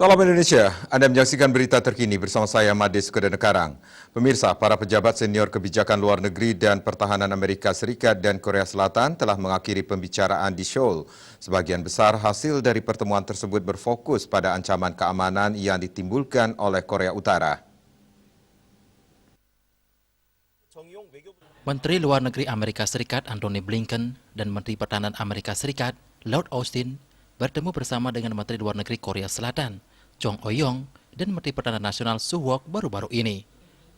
Salam Indonesia, Anda menyaksikan berita terkini bersama saya Made Sukadenekarang. Pemirsa, para pejabat senior kebijakan luar negeri dan pertahanan Amerika Serikat dan Korea Selatan telah mengakhiri pembicaraan di Seoul. Sebagian besar hasil dari pertemuan tersebut berfokus pada ancaman keamanan yang ditimbulkan oleh Korea Utara. Menteri Luar Negeri Amerika Serikat Antony Blinken dan Menteri Pertahanan Amerika Serikat Lloyd Austin bertemu bersama dengan Menteri Luar Negeri Korea Selatan Chung Eui-yong dan Menteri Pertahanan Nasional Suh-wook baru-baru ini.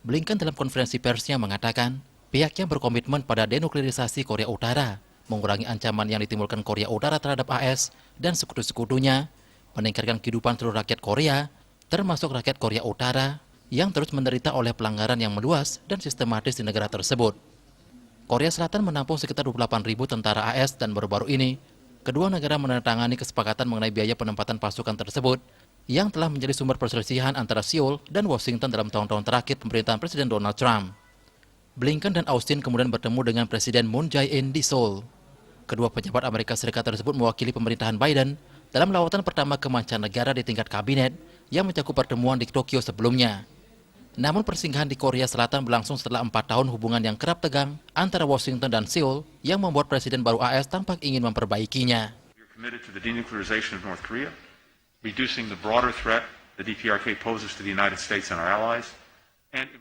Blinken dalam konferensi persnya mengatakan pihaknya berkomitmen pada denuklearisasi Korea Utara, mengurangi ancaman yang ditimbulkan Korea Utara terhadap AS dan sekutu-sekutunya, meningkatkan kehidupan seluruh rakyat Korea, termasuk rakyat Korea Utara yang terus menderita oleh pelanggaran yang meluas dan sistematis di negara tersebut. Korea Selatan menampung sekitar 28.000 tentara AS dan baru-baru ini, kedua negara menandatangani kesepakatan mengenai biaya penempatan pasukan tersebut yang telah menjadi sumber perselisihan antara Seoul dan Washington dalam tahun-tahun terakhir pemerintahan Presiden Donald Trump. Blinken dan Austin kemudian bertemu dengan Presiden Moon Jae-in di Seoul. Kedua pejabat Amerika Serikat tersebut mewakili pemerintahan Biden dalam lawatan pertama ke mancanegara di tingkat kabinet yang mencakup pertemuan di Tokyo sebelumnya. Namun persinggahan di Korea Selatan berlangsung setelah 4 tahun hubungan yang kerap tegang antara Washington dan Seoul yang membuat Presiden baru AS tampak ingin memperbaikinya.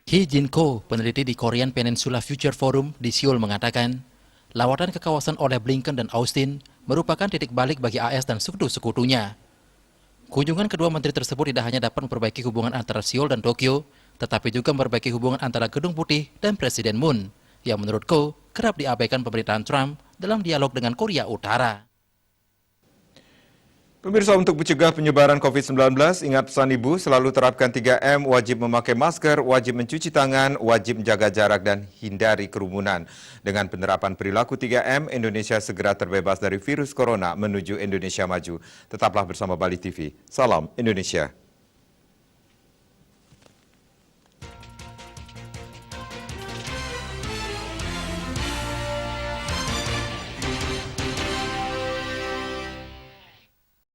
Hee Jin-ko, peneliti di Korean Peninsula Future Forum di Seoul mengatakan, lawatan ke kawasan oleh Blinken dan Austin merupakan titik balik bagi AS dan sekutu-sekutunya. Kunjungan kedua menteri tersebut tidak hanya dapat memperbaiki hubungan antara Seoul dan Tokyo, tetapi juga memperbaiki hubungan antara Gedung Putih dan Presiden Moon, yang menurut Ko kerap diabaikan pemerintahan Trump dalam dialog dengan Korea Utara. Pemirsa, untuk mencegah penyebaran COVID-19, ingat pesan Ibu, selalu terapkan 3M, wajib memakai masker, wajib mencuci tangan, wajib menjaga jarak, dan hindari kerumunan. Dengan penerapan perilaku 3M, Indonesia segera terbebas dari virus corona menuju Indonesia maju. Tetaplah bersama Bali TV. Salam Indonesia.